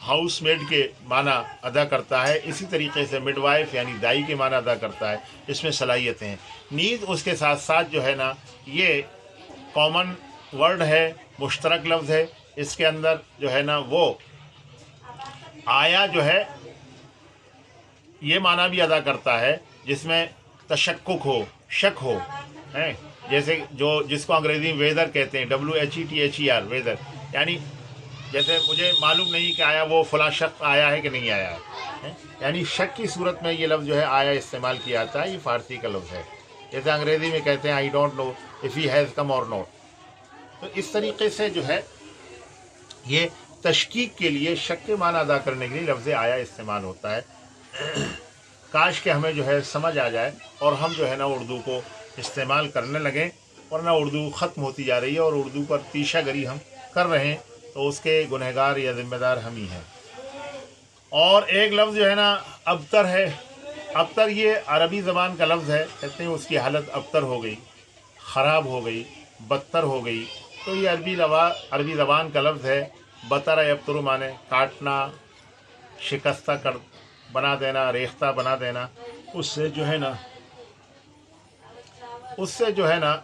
House made کے معنی ادا کرتا ہے، اسی طریقے سے مڈ وائف یعنی دائی کے معنی ادا کرتا ہے، اس میں صلاحیتیں ہیں۔ نیز اس کے ساتھ ساتھ جو ہے نا یہ کامن ورڈ ہے، مشترک لفظ ہے، اس کے اندر جو ہے نا وہ آیا جو ہے یہ معنی بھی ادا کرتا ہے جس میں تشکک ہو، شک ہو، ہیں جیسے جس کو انگریزی میں ویدر کہتے ہیں، WHETHER ویدر، یعنی جیسے مجھے معلوم نہیں کہ آیا وہ فلاں شخص آیا ہے کہ نہیں آیا ہے، یعنی شک کی صورت میں یہ لفظ جو ہے آیا استعمال کیا جاتا ہے، یہ فارسی کا لفظ ہے۔ جیسے انگریزی میں کہتے ہیں I don't know if he has come or not. تو اس طریقے سے جو ہے یہ تشکیک کے لیے، شک کے معنی ادا کرنے کے لیے لفظ آیا استعمال ہوتا ہے۔ کاش کہ ہمیں جو ہے سمجھ آ جائے اور ہم جو ہے نا اردو کو استعمال کرنے لگیں، ورنہ اردو ختم ہوتی جا رہی ہے اور اردو پر تیشہ گری ہم کر رہے ہیں تو اس کے گنہگار یا ذمہ دار ہم ہی ہیں۔ اور ایک لفظ جو ہے نا ابتر ہے۔ ابتر یہ عربی زبان کا لفظ ہے، کہتے ہیں اس کی حالت ابتر ہو گئی، خراب ہو گئی، بدتر ہو گئی، تو یہ عربی زبان کا لفظ ہے۔ بطر یبتر مانے کاٹنا، شکستہ کر بنا دینا، ریختہ بنا دینا، اس سے جو ہے نا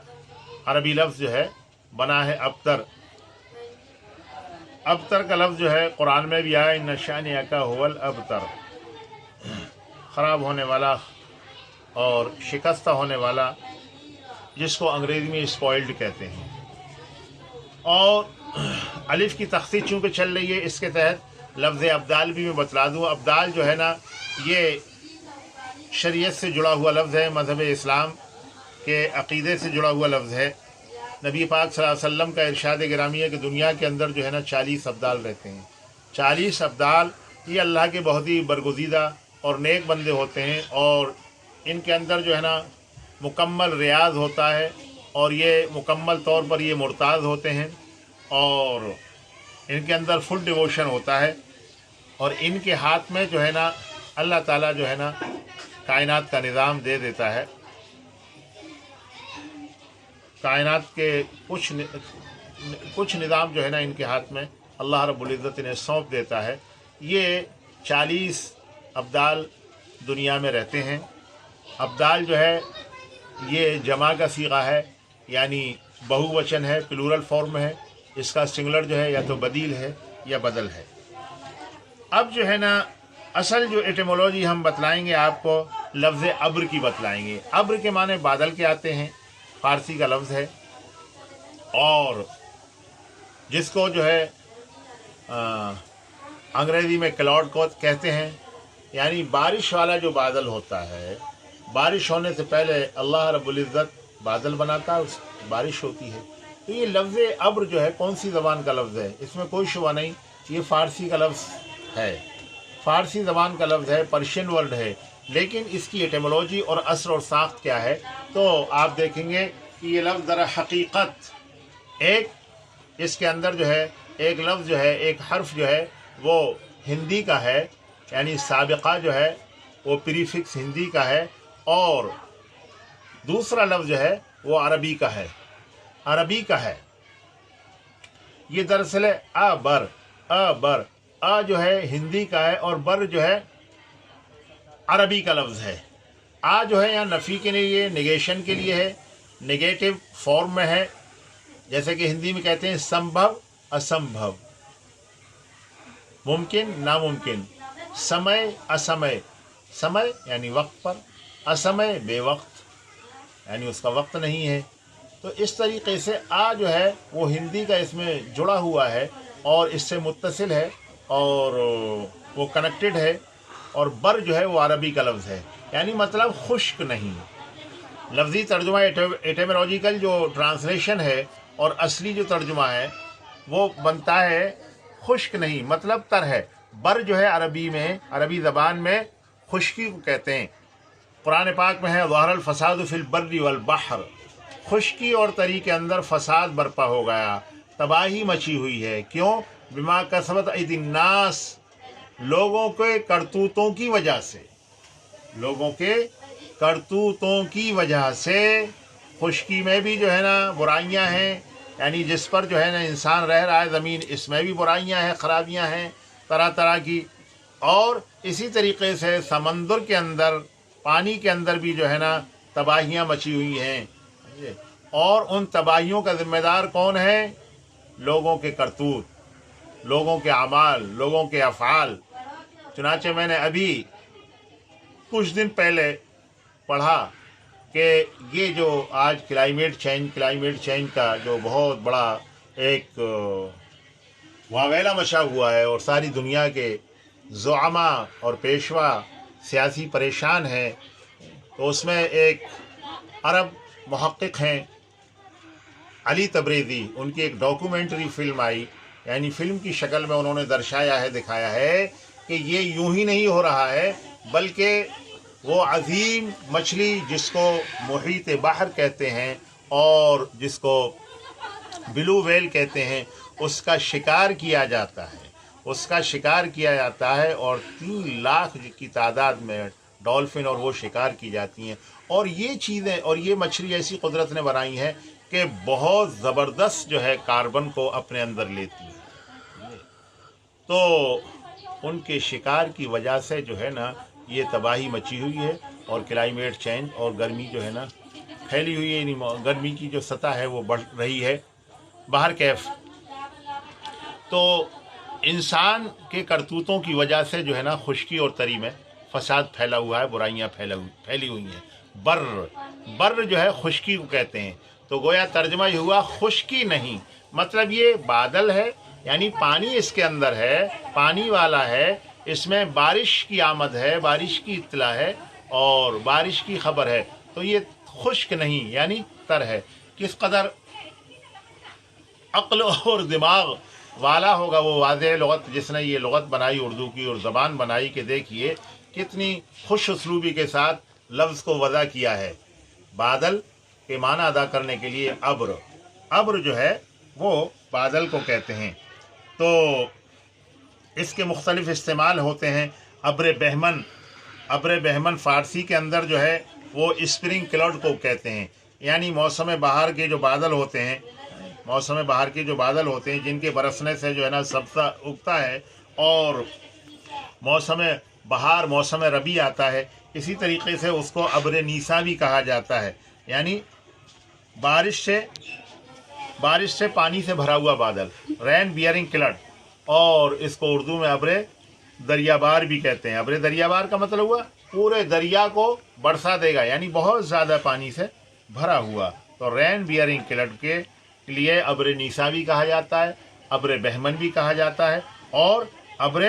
عربی لفظ جو ہے بنا ہے ابتر۔ ابتر کا لفظ جو ہے قرآن میں بھی آیا، ان شانئک ھو الابتر، خراب ہونے والا اور شکستہ ہونے والا، جس کو انگریزی میں اسپوائلڈ کہتے ہیں۔ اور الف کی تخصیص چونکہ چل رہی ہے، اس کے تحت لفظ ابدال بھی میں بتلا دوں۔ ابدال جو ہے نا یہ شریعت سے جڑا ہوا لفظ ہے، مذہب اسلام کے عقیدے سے جڑا ہوا لفظ ہے۔ نبی پاک صلی اللہ علیہ وسلم کا ارشاد گرامی ہے کہ دنیا کے اندر جو ہے نا 40 ابدال رہتے ہیں۔ 40 ابدال یہ اللہ کے بہت ہی برگزیدہ اور نیک بندے ہوتے ہیں، اور ان کے اندر جو ہے نا مکمل ریاض ہوتا ہے، اور یہ مکمل طور پر یہ مرتاض ہوتے ہیں، اور ان کے اندر فل ڈیووشن ہوتا ہے، اور ان کے ہاتھ میں جو ہے نا اللہ تعالیٰ جو ہے نا کائنات کا نظام دے دیتا ہے۔ کائنات کے کچھ نظام جو ہے نا ان کے ہاتھ میں اللہ رب العزت نے سونپ دیتا ہے۔ یہ 40 ابدال دنیا میں رہتے ہیں۔ ابدال جو ہے یہ جمع کا صیغہ ہے، یعنی بہو وچن ہے، پلورل فارم ہے، اس کا سنگولر جو ہے یا تو بدیل ہے یا بدل ہے۔ اب جو ہے نا اصل جو ایٹیمولوجی ہم بتلائیں گے آپ کو، لفظ ابر کی بتلائیں گے۔ ابر کے معنی بادل کے آتے ہیں، فارسی کا لفظ ہے، اور جس کو جو ہے انگریزی میں کلاؤڈ کو کہتے ہیں، یعنی بارش والا جو بادل ہوتا ہے، بارش ہونے سے پہلے اللہ رب العزت بادل بناتا ہے، اس بارش ہوتی ہے۔ تو یہ لفظ ابر جو ہے کون سی زبان کا لفظ ہے، اس میں کوئی شبہ نہیں، یہ فارسی کا لفظ ہے، فارسی زبان کا لفظ ہے، پرشین ورڈ ہے، لیکن اس کی ایٹیمولوجی اور اثر اور ساخت کیا ہے تو آپ دیکھیں گے کہ یہ لفظ در حقیقت ایک اس کے اندر جو ہے ایک لفظ جو ہے، ایک حرف جو ہے وہ ہندی کا ہے، یعنی سابقہ جو ہے وہ پریفکس ہندی کا ہے، اور دوسرا لفظ جو ہے وہ عربی کا ہے، عربی کا ہے۔ یہ دراصل ہے ابر، ابر، آ جو ہے ہندی کا ہے اور بر جو ہے عربی کا لفظ ہے۔ آ جو ہے یہاں نفی کے لیے، نیگیشن کے لیے ہے، نیگیٹو فارم میں ہے، جیسے کہ ہندی میں کہتے ہیں سمبھو اسمبھو، ممکن ناممکن، سمے اسمے، سمے یعنی وقت پر، اسمے بے وقت یعنی اس کا وقت نہیں ہے۔ تو اس طریقے سے آ جو ہے وہ ہندی کا اس میں جڑا ہوا ہے اور اس سے متصل ہے اور وہ کنیکٹڈ ہے، اور بر جو ہے وہ عربی کا لفظ ہے، یعنی مطلب خشک نہیں۔ لفظی ترجمہ ایٹیمولوجیکل جو ٹرانسلیشن ہے اور اصلی جو ترجمہ ہے وہ بنتا ہے خشک نہیں، مطلب تر ہے۔ بر جو ہے عربی میں، عربی زبان میں خشکی کو کہتے ہیں۔ قرآن پاک میں ہے ظہر الفساد فی البر والبحر، خشکی اور تری کے اندر فساد برپا ہو گیا، تباہی مچی ہوئی ہے۔ کیوں؟ بما کسبت ایدی الناس، لوگوں کے کرتوتوں کی وجہ سے، لوگوں کے کرتوتوں کی وجہ سے خشکی میں بھی جو ہے نا برائیاں ہیں، یعنی جس پر جو ہے نا انسان رہ رہا ہے، زمین، اس میں بھی برائیاں ہیں، خرابیاں ہیں، طرح طرح کی، اور اسی طریقے سے سمندر کے اندر، پانی کے اندر بھی جو ہے نا تباہیاں مچی ہوئی ہیں، اور ان تباہیوں کا ذمہ دار کون ہے؟ لوگوں کے کرتوت، لوگوں کے اعمال، لوگوں کے افعال۔ چنانچہ میں نے ابھی کچھ دن پہلے پڑھا کہ یہ جو آج کلائمیٹ چینج کا جو بہت بڑا ایک واویلا مچا ہوا ہے، اور ساری دنیا کے زعما اور پیشوا سیاسی پریشان ہیں، تو اس میں ایک عرب محقق ہیں علی تبریزی، ان کی ایک ڈاکومنٹری فلم آئی، یعنی فلم کی شکل میں انہوں نے درشایا ہے، دکھایا ہے کہ یہ یوں ہی نہیں ہو رہا ہے، بلکہ وہ عظیم مچھلی جس کو محیط بحر کہتے ہیں اور جس کو بلو ویل کہتے ہیں، اس کا شکار کیا جاتا ہے، اور 3 لاکھ کی تعداد میں ڈولفن اور وہ شکار کی جاتی ہیں، اور یہ چیزیں اور یہ مچھلی ایسی قدرت نے بنائی ہے کہ بہت زبردست جو ہے کاربن کو اپنے اندر لیتی ہے، تو ان کے شکار کی وجہ سے جو ہے نا یہ تباہی مچی ہوئی ہے، اور کلائمیٹ چینج اور گرمی جو ہے نا پھیلی ہوئی ہے، یعنی گرمی کی جو سطح ہے وہ بڑھ رہی ہے۔ باہر کیف تو انسان کے کرتوتوں کی وجہ سے جو ہے نا خشکی اور تری میں فساد پھیلا ہوا ہے، برائیاں پھیلی ہوئی ہیں۔ بر جو ہے خشکی کو کہتے ہیں، تو گویا ترجمہ یہ ہوا خشکی نہیں، مطلب یہ بادل ہے، یعنی پانی اس کے اندر ہے، پانی والا ہے، اس میں بارش کی آمد ہے، بارش کی اطلاع ہے اور بارش کی خبر ہے، تو یہ خشک نہیں یعنی تر ہے۔ کس قدر عقل اور دماغ والا ہوگا وہ واضح لغت جس نے یہ لغت بنائی اردو کی اور زبان بنائی، کہ دیکھیے کتنی خوش اسلوبی کے ساتھ لفظ کو وضع کیا ہے۔ بادل کے معنی ادا کرنے کے لیے ابر جو ہے وہ بادل کو کہتے ہیں، تو اس کے مختلف استعمال ہوتے ہیں۔ ابر بہمن فارسی کے اندر جو ہے وہ اسپرنگ کلاؤڈ کو کہتے ہیں، یعنی موسم بہار کے جو بادل ہوتے ہیں جن کے برسنے سے جو ہے نا سبزہ اگتا ہے، اور موسم بہار موسم ربیع آتا ہے، اسی طریقے سے اس کو ابر نیسا بھی کہا جاتا ہے، یعنی بارش سے پانی سے بھرا ہوا بادل، رین بیئرنگ کلڈ، اور اس کو اردو میں ابر دریا بار بھی کہتے ہیں۔ ابر دریا بار کا مطلب ہوا پورے دریا کو برسا دے گا، یعنی بہت زیادہ پانی سے بھرا ہوا، تو رین بیئرنگ کلڈ کے لیے ابر نیسا بھی کہا جاتا ہے، ابر بہمن بھی کہا جاتا ہے، اور ابر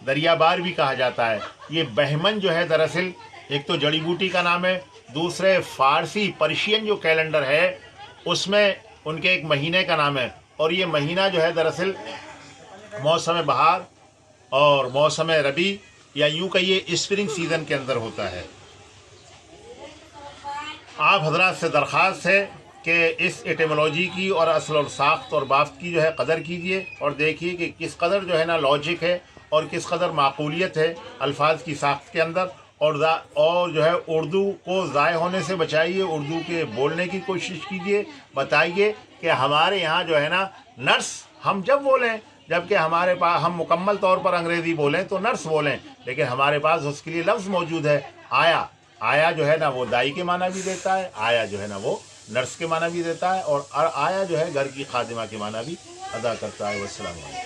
دریا بار بھی کہا جاتا ہے۔ یہ بہمن جو ہے دراصل ایک تو جڑی بوٹی کا نام ہے، دوسرے فارسی پرشین جو کیلنڈر ہے اس میں ان کے ایک مہینے کا نام ہے، اور یہ مہینہ جو ہے دراصل موسم بہار اور موسم ربیع یا یوں کہیے اسپرنگ سیزن کے اندر ہوتا ہے۔ آپ حضرات سے درخواست ہے کہ اس ایٹیمولوجی کی اور اصل اور ساخت اور بافت کی جو ہے قدر کیجئے، اور دیکھیے کہ کس قدر جو ہے نا لاجک ہے اور کس قدر معقولیت ہے الفاظ کی ساخت کے اندر، اور جو ہے اردو کو ضائع ہونے سے بچائیے، اردو کے بولنے کی کوشش کیجئے، بتائیے کہ ہمارے یہاں جو ہے نا نرس ہم جب بولیں، جبکہ ہمارے پاس ہم مکمل طور پر انگریزی بولیں تو نرس بولیں، لیکن ہمارے پاس اس کے لیے لفظ موجود ہے آیا جو ہے نا وہ دائی کے معنی بھی دیتا ہے، آیا جو ہے نا وہ نرس کے معنی بھی دیتا ہے، اور آیا جو ہے گھر کی خادمہ کے معنی بھی ادا کرتا ہے۔ والسلام علیکم۔